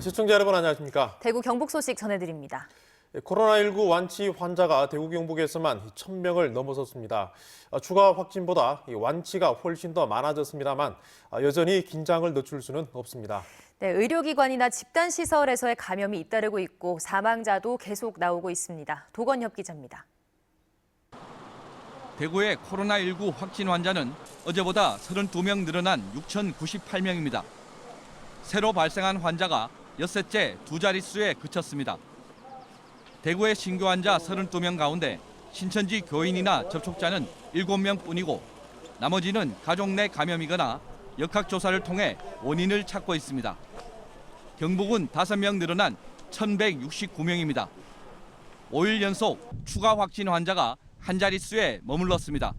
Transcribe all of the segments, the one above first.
시청자 여러분 안녕하십니까? 대구 경북 소식 전해드립니다. 코로나19 완치 환자가 대구 경북에서만 1,000명을 넘어섰습니다. 추가 확진보다 완치가 훨씬 더 많아졌습니다만 여전히 긴장을 늦출 수는 없습니다. 네, 의료기관이나 집단시설에서의 감염이 잇따르고 있고 사망자도 계속 나오고 있습니다. 도건협 기자입니다. 대구의 코로나19 확진 환자는 어제보다 32명 늘어난 6,098명입니다. 새로 발생한 환자가 엿새째 두 자릿수에 그쳤습니다. 대구의 신규 환자 32명 가운데 신천지 교인이나 접촉자는 7명뿐이고 나머지는 가족 내 감염이거나 역학조사를 통해 원인을 찾고 있습니다. 경북은 5명 늘어난 1,169명입니다. 5일 연속 추가 확진 환자가 한 자릿수에 머물렀습니다.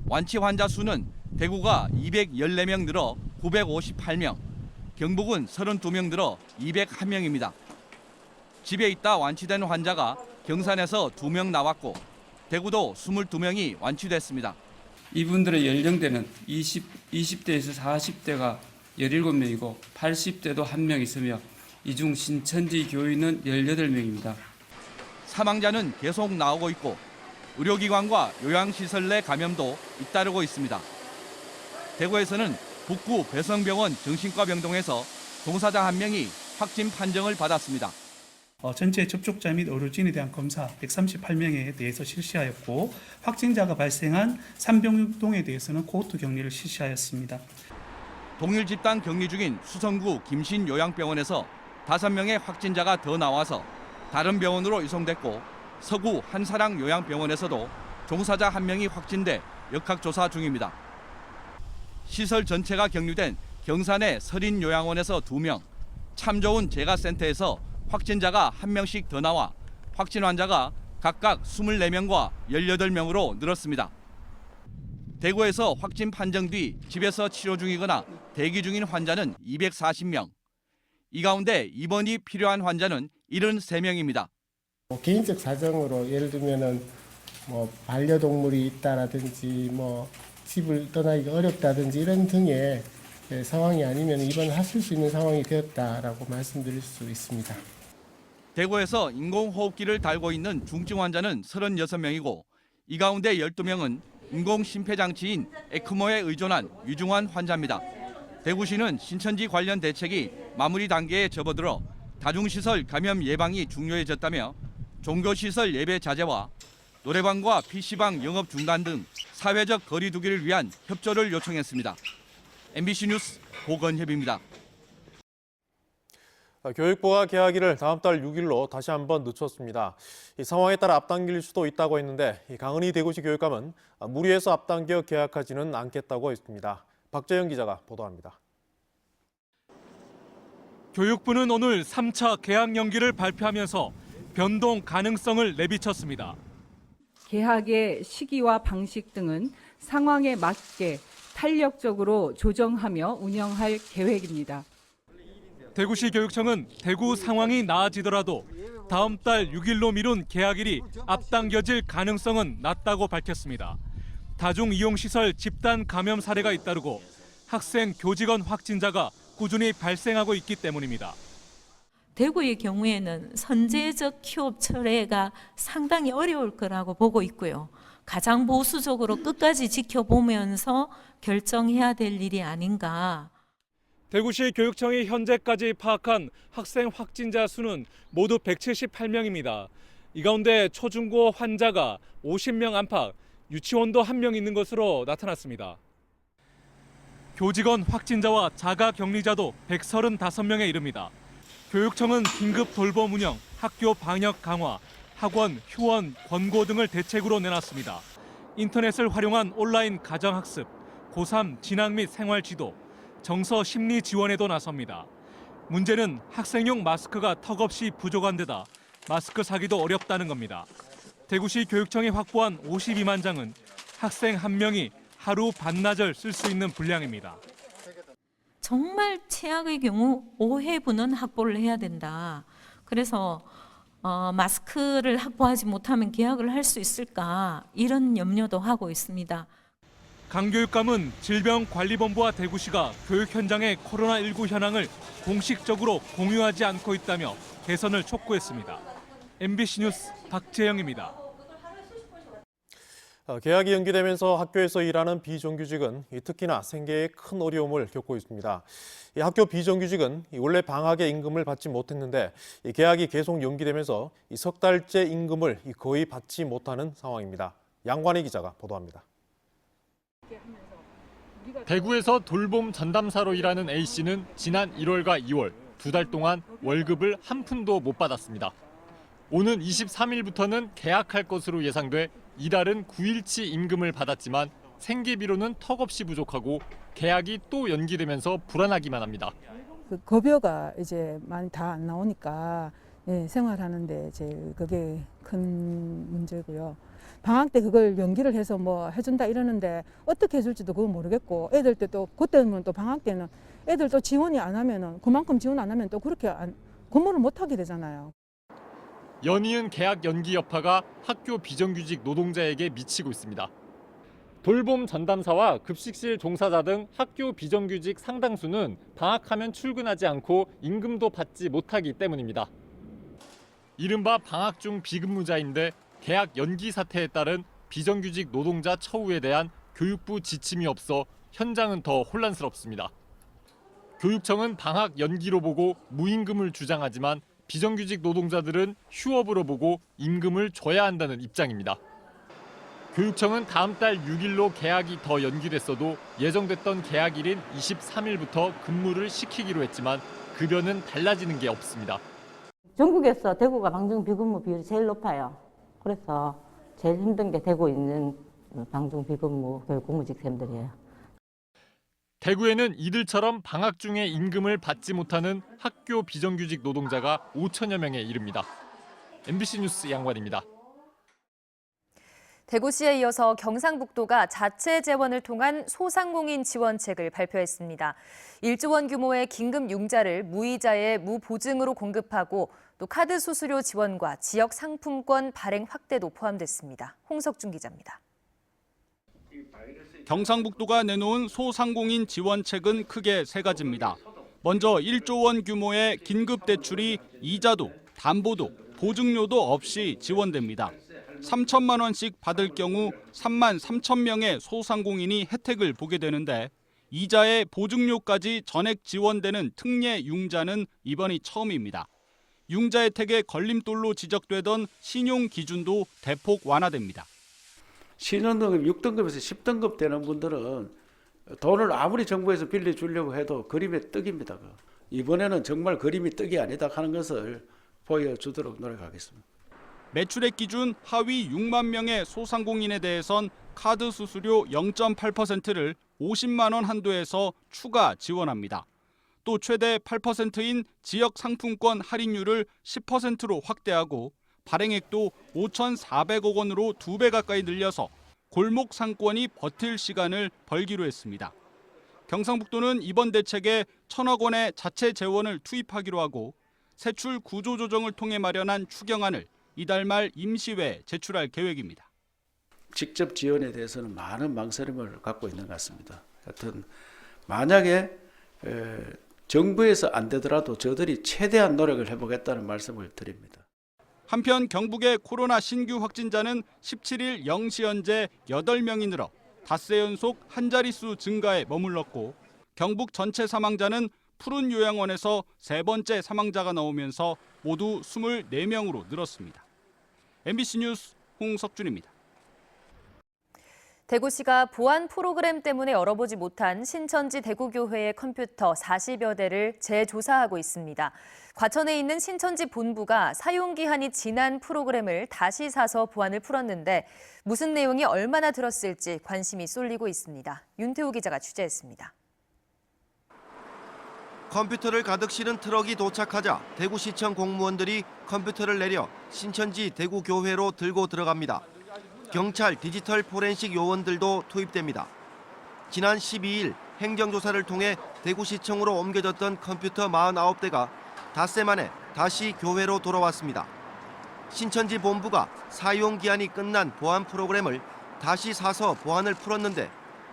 완치 환자 수는 대구가 214명 늘어 958명, 경북은 32명 늘어 201명입니다. 집에 있다 완치된 환자가 경산에서 2명 나왔고 대구도 22명이 완치됐습니다. 이분들의 연령대는 20대에서 40대가 17명이고 80대도 1명 있으며 이 중 신천지 교인은 18명입니다. 사망자는 계속 나오고 있고 의료기관과 요양시설 내 감염도 잇따르고 있습니다. 대구에서는 북구 배성병원 정신과 병동에서 종사자 1명이 확진 판정을 받았습니다. 전체 접촉자 및 의료진에 대한 검사 138명에 대해서 실시하였고 확진자가 발생한 삼병동에 대해서는 코호트 격리를 실시하였습니다. 동일 집단 격리 중인 수성구 김신요양병원에서 5명의 확진자가 더 나와서 다른 병원으로 이송됐고 서구 한사랑 요양병원에서도 종사자 1명이 확진돼 역학조사 중입니다. 시설 전체가 격리된 경산의 서린요양원에서 2명, 참 좋은 재가센터에서 확진자가 1명씩 더 나와 확진 환자가 각각 24명과 18명으로 늘었습니다. 대구에서 확진 판정 뒤 집에서 치료 중이거나 대기 중인 환자는 240명. 이 가운데 입원이 필요한 환자는 73명입니다. 개인적 사정으로 예를 들면은 반려동물이 있다라든지 집을 떠나기가 어렵다든지 이런 등의 상황이 아니면 입원하실 수 있는 상황이 되었다라고 말씀드릴 수 있습니다. 대구에서 인공호흡기를 달고 있는 중증 환자는 36명이고 이 가운데 12명은 인공심폐장치인 에크모에 의존한 위중한 환자입니다. 대구시는 신천지 관련 대책이 마무리 단계에 접어들어 다중시설 감염 예방이 중요해졌다며 종교시설 예배 자제와 노래방과 PC방 영업 중단 등 사회적 거리 두기를 위한 협조를 요청했습니다. MBC 뉴스 고건협입니다. 교육부가 개학일을 다음 달 6일로 다시 한번 늦췄습니다. 이 상황에 따라 앞당길 수도 있다고 했는데 강은희 대구시 교육감은 무리해서 앞당겨 개학하지는 않겠다고 했습니다. 박재영 기자가 보도합니다. 교육부는 오늘 3차 개학 연기를 발표하면서 변동 가능성을 내비쳤습니다. 개학의 시기와 방식 등은 상황에 맞게 탄력적으로 조정하며 운영할 계획입니다. 대구시 교육청은 대구 상황이 나아지더라도 다음 달 6일로 미룬 개학일이 앞당겨질 가능성은 낮다고 밝혔습니다. 다중이용시설 집단 감염 사례가 잇따르고 학생, 교직원 확진자가 꾸준히 발생하고 있기 때문입니다. 대구의 경우에는 선제적 휴업 철회가 상당히 어려울 거라고 보고 있고요. 가장 보수적으로 끝까지 지켜보면서 결정해야 될 일이 아닌가. 대구시 교육청이 현재까지 파악한 학생 확진자 수는 모두 178명입니다. 이 가운데 초중고 환자가 50명 안팎, 유치원도 1명 있는 것으로 나타났습니다. 교직원 확진자와 자가 격리자도 135명에 이릅니다. 교육청은 긴급 돌봄 운영, 학교 방역 강화, 학원, 휴원, 권고 등을 대책으로 내놨습니다. 인터넷을 활용한 온라인 가정학습, 고3 진학 및 생활지도, 정서 심리 지원에도 나섭니다. 문제는 학생용 마스크가 턱없이 부족한 데다 마스크 사기도 어렵다는 겁니다. 대구시 교육청이 확보한 52만 장은 학생 1명이 하루 반나절 쓸 수 있는 분량입니다. 정말 최악의 경우 5회분은 확보를 해야 된다. 그래서 마스크를 확보하지 못하면 개학을 할 수 있을까 이런 염려도 하고 있습니다. 강교육감은 질병관리본부와 대구시가 교육 현장의 코로나19 현황을 공식적으로 공유하지 않고 있다며 개선을 촉구했습니다. MBC 뉴스 박재영입니다. 개학이 연기되면서 학교에서 일하는 비정규직은 특히나 생계에 큰 어려움을 겪고 있습니다. 학교 비정규직은 원래 방학에 임금을 받지 못했는데 개학이 계속 연기되면서 석 달째 임금을 거의 받지 못하는 상황입니다. 양관희 기자가 보도합니다. 대구에서 돌봄 전담사로 일하는 A씨는 지난 1월과 2월 2달 동안 월급을 한 푼도 못 받았습니다. 오는 23일부터는 개학할 것으로 예상돼 이달은 9일치 임금을 받았지만 생계비로는 턱없이 부족하고 개학이 또 연기되면서 불안하기만 합니다. 그 급여가 이제 많이 다 안 나오니까 생활하는데 이제 그게 큰 문제고요. 방학 때 그걸 연기를 해서 뭐 해준다 이러는데 어떻게 해줄지도 그건 모르겠고 애들 때 또 그때는 또 방학 때는 애들 또 지원이 안 하면은 그만큼 지원 안 하면 또 그렇게 근무를 못 하게 되잖아요. 연이은 개학 연기 여파가 학교 비정규직 노동자에게 미치고 있습니다. 돌봄 전담사와 급식실 종사자 등 학교 비정규직 상당수는 방학하면 출근하지 않고 임금도 받지 못하기 때문입니다. 이른바 방학 중 비근무자인데 개학 연기 사태에 따른 비정규직 노동자 처우에 대한 교육부 지침이 없어 현장은 더 혼란스럽습니다. 교육청은 방학 연기로 보고 무임금을 주장하지만 비정규직 노동자들은 휴업으로 보고 임금을 줘야 한다는 입장입니다. 교육청은 다음 달 6일로 개학이 더 연기됐어도 예정됐던 개학일인 23일부터 근무를 시키기로 했지만 급여는 달라지는 게 없습니다. 전국에서 대구가 방중 비근무 비율이 제일 높아요. 그래서 제일 힘든 게 대구에 있는 방중 비근무 교육 공무직생들이에요. 대구에는 이들처럼 방학 중에 임금을 받지 못하는 학교 비정규직 노동자가 5천여 명에 이릅니다. MBC 뉴스 양관입니다. 대구시에 이어서 경상북도가 자체 재원을 통한 소상공인 지원책을 발표했습니다. 1조 원 규모의 긴급 융자를 무이자에 무보증으로 공급하고 또 카드 수수료 지원과 지역 상품권 발행 확대도 포함됐습니다. 홍석준 기자입니다. 경상북도가 내놓은 소상공인 지원책은 크게 세 가지입니다. 먼저 1조 원 규모의 긴급 대출이 이자도, 담보도, 보증료도 없이 지원됩니다. 3천만 원씩 받을 경우 3만 3천 명의 소상공인이 혜택을 보게 되는데 이자에 보증료까지 전액 지원되는 특례 융자는 이번이 처음입니다. 융자 혜택의 걸림돌로 지적되던 신용 기준도 대폭 완화됩니다. 신용등급 6등급에서 10등급 되는 분들은 돈을 아무리 정부에서 빌려주려고 해도 그림의 떡입니다. 이번에는 정말 그림이 떡이 아니다 하는 것을 보여주도록 노력하겠습니다. 매출액 기준 하위 6만 명의 소상공인에 대해선 카드 수수료 0.8%를 50만 원 한도에서 추가 지원합니다. 또 최대 8%인 지역 상품권 할인율을 10%로 확대하고 발행액도 5,400억 원으로 2배 가까이 늘려서 골목 상권이 버틸 시간을 벌기로 했습니다. 경상북도는 이번 대책에 1,000억 원의 자체 재원을 투입하기로 하고 세출 구조 조정을 통해 마련한 추경안을 이달 말 임시회에 제출할 계획입니다. 직접 지원에 대해서는 많은 망설임을 갖고 있는 것 같습니다. 하여튼 만약에 정부에서 안 되더라도 저들이 최대한 노력을 해보겠다는 말씀을 드립니다. 한편 경북의 코로나 신규 확진자는 17일 0시 현재 8명이 늘어 닷새 연속 한 자릿수 증가에 머물렀고 경북 전체 사망자는 푸른 요양원에서 세 번째 사망자가 나오면서 모두 24명으로 늘었습니다. MBC 뉴스 홍석준입니다. 대구시가 보안 프로그램 때문에 열어보지 못한 신천지 대구교회의 컴퓨터 40여 대를 재조사하고 있습니다. 과천에 있는 신천지 본부가 사용기한이 지난 프로그램을 다시 사서 보안을 풀었는데 무슨 내용이 얼마나 들었을지 관심이 쏠리고 있습니다. 윤태우 기자가 취재했습니다. 컴퓨터를 가득 실은 트럭이 도착하자 대구시청 공무원들이 컴퓨터를 내려 신천지 대구교회로 들고 들어갑니다. 경찰 디지털 포렌식 요원들도 투입됩니다. 지난 12일 행정조사를 통해 대구시청으로 옮겨졌던 컴퓨터 49대가 닷새 만에 다시 교회로 돌아왔습니다. 신천지 본부가 사용기한이 끝난 보안 프로그램을 다시 사서 보안을 풀었는데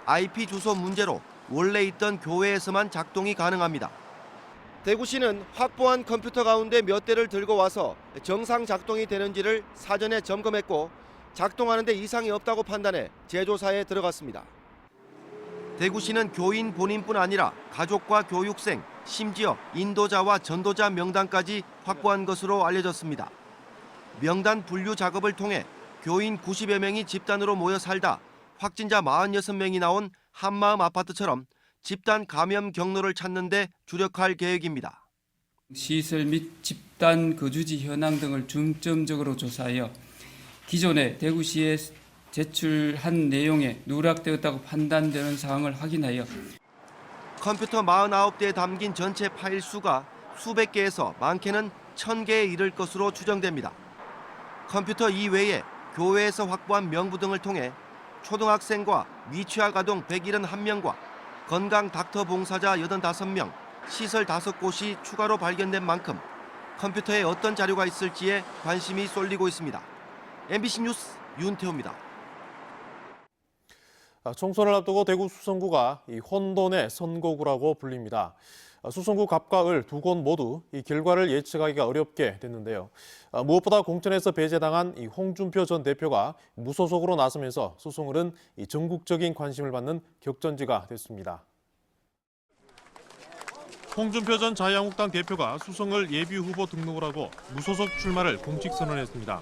IP 주소 문제로 원래 있던 교회에서만 작동이 가능합니다. 대구시는 확보한 컴퓨터 가운데 몇 대를 들고 와서 정상 작동이 되는지를 사전에 점검했고 작동하는 데 이상이 없다고 판단해 재조사에 들어갔습니다. 대구시는 교인 본인뿐 아니라 가족과 교육생, 심지어 인도자와 전도자 명단까지 확보한 것으로 알려졌습니다. 명단 분류 작업을 통해 교인 90여 명이 집단으로 모여 살다 확진자 46명이 나온 한마음 아파트처럼 집단 감염 경로를 찾는 데 주력할 계획입니다. 시설 및 집단 거주지 현황 등을 중점적으로 조사하여 기존에 대구시에 제출한 내용에 누락되었다고 판단되는 사항을 확인하여 컴퓨터 49대에 담긴 전체 파일 수가 수백 개에서 많게는 1000개에 이를 것으로 추정됩니다. 컴퓨터 이외에 교회에서 확보한 명부 등을 통해 초등학생과 미취학 아동 171명과 건강 닥터 봉사자 85명, 시설 5곳이 추가로 발견된 만큼 컴퓨터에 어떤 자료가 있을지에 관심이 쏠리고 있습니다. MBC 뉴스 윤태호입니다. 총선을 앞두고 대구 수성구가 이 혼돈의 선거구라고 불립니다. 수성구 갑과 을 두 곳 모두 이 결과를 예측하기가 어렵게 됐는데요. 무엇보다 공천에서 배제당한 이 홍준표 전 대표가 무소속으로 나서면서 수성을은 이 전국적인 관심을 받는 격전지가 됐습니다. 홍준표 전 자유한국당 대표가 수성을 예비후보 등록을 하고 무소속 출마를 공식 선언했습니다.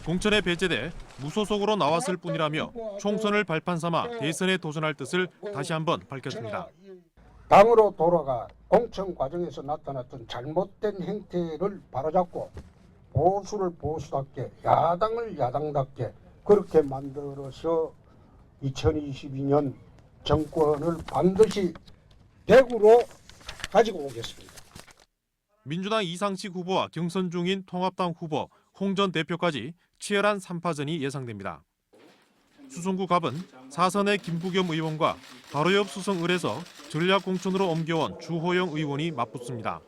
공천에 배제돼 무소속으로 나왔을 뿐이라며 총선을 발판 삼아 대선에 도전할 뜻을 다시 한번 밝혔습니다. 당으로 돌아가 공천 과정에서 나타났던 잘못된 행태를 바로잡고 보수를 보수답게 야당을 야당답게 그렇게 만들어서 2022년 정권을 반드시 대구로 가지고 오겠습니다. 민주당 이상식 후보와 경선 중인 통합당 후보 홍 전 대표까지 치열한 3파전이 예상됩니다. 수성구 갑은 사선의 김부겸 의원과 바로 옆 수성을에서 전략 공천으로 옮겨온 주호영 의원이 맞붙습니다.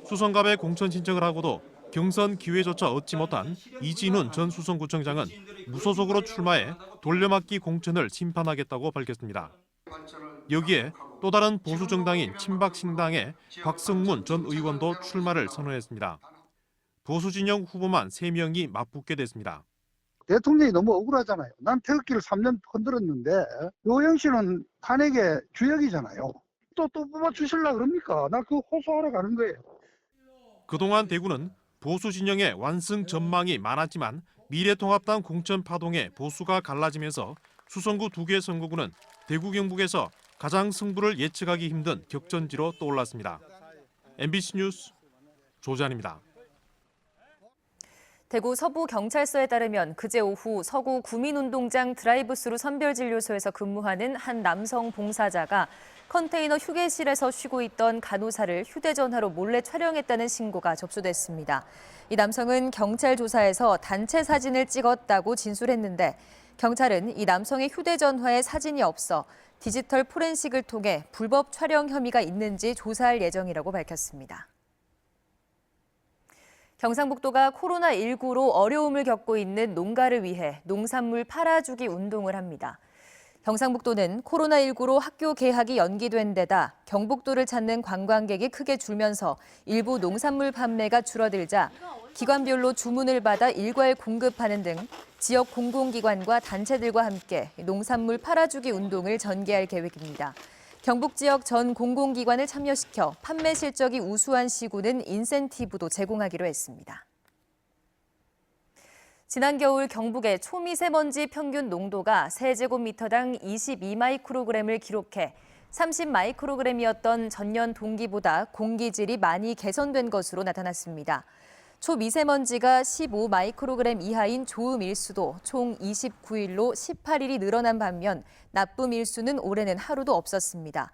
수성갑에 공천 신청을 하고도 경선 기회조차 얻지 못한 이진훈 전 수성구청장은 무소속으로 출마해 돌려막기 공천을 심판하겠다고 밝혔습니다. 여기에 또 다른 보수 정당인 친박신당의 곽성문 전 의원도 출마를 선언했습니다. 보수 진영 후보만 3명이 맞붙게 됐습니다. 대통령이 너무 억울하잖아요. 난 태극기를 3년 흔들었는데 요영 씨는 탄핵의 주역이잖아요. 또 뽑아주실라 그럽니까? 나 그거 호소하러 가는 거예요. 그동안 대구는 보수 진영의 완승 전망이 많았지만 미래통합당 공천 파동에 보수가 갈라지면서 수성구 2개 선거구는 대구 경북에서 가장 승부를 예측하기 힘든 격전지로 떠올랐습니다. MBC 뉴스 조재환입니다. 대구 서부경찰서에 따르면 그제 오후 서구 구민운동장 드라이브스루 선별진료소에서 근무하는 한 남성 봉사자가 컨테이너 휴게실에서 쉬고 있던 간호사를 휴대전화로 몰래 촬영했다는 신고가 접수됐습니다. 이 남성은 경찰 조사에서 단체 사진을 찍었다고 진술했는데 경찰은 이 남성의 휴대전화에 사진이 없어 디지털 포렌식을 통해 불법 촬영 혐의가 있는지 조사할 예정이라고 밝혔습니다. 경상북도가 코로나19로 어려움을 겪고 있는 농가를 위해 농산물 팔아주기 운동을 합니다. 경상북도는 코로나19로 학교 개학이 연기된 데다 경북도를 찾는 관광객이 크게 줄면서 일부 농산물 판매가 줄어들자 기관별로 주문을 받아 일괄 공급하는 등 지역 공공기관과 단체들과 함께 농산물 팔아주기 운동을 전개할 계획입니다. 경북 지역 전 공공기관을 참여시켜 판매 실적이 우수한 시군은 인센티브도 제공하기로 했습니다. 지난 겨울 경북의 초미세먼지 평균 농도가 세제곱미터당 22마이크로그램을 기록해 30마이크로그램이었던 전년 동기보다 공기질이 많이 개선된 것으로 나타났습니다. 초미세먼지가 15마이크로그램 이하인 좋음 일수도 총 29일로 18일이 늘어난 반면 나쁨 일수는 올해는 하루도 없었습니다.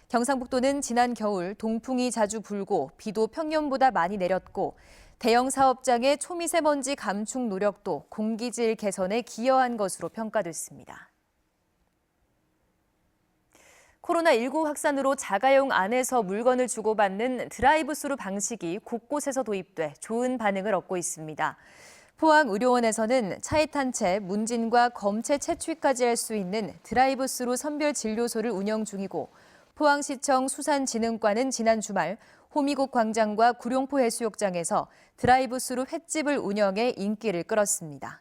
경상북도는 지난 겨울 동풍이 자주 불고 비도 평년보다 많이 내렸고 대형 사업장의 초미세먼지 감축 노력도 공기질 개선에 기여한 것으로 평가됐습니다. 코로나19 확산으로 자가용 안에서 물건을 주고받는 드라이브스루 방식이 곳곳에서 도입돼 좋은 반응을 얻고 있습니다. 포항의료원에서는 차에 탄 채 문진과 검체 채취까지 할 수 있는 드라이브스루 선별 진료소를 운영 중이고 포항시청 수산진흥과는 지난 주말 호미곶 광장과 구룡포 해수욕장에서 드라이브스루 횟집을 운영해 인기를 끌었습니다.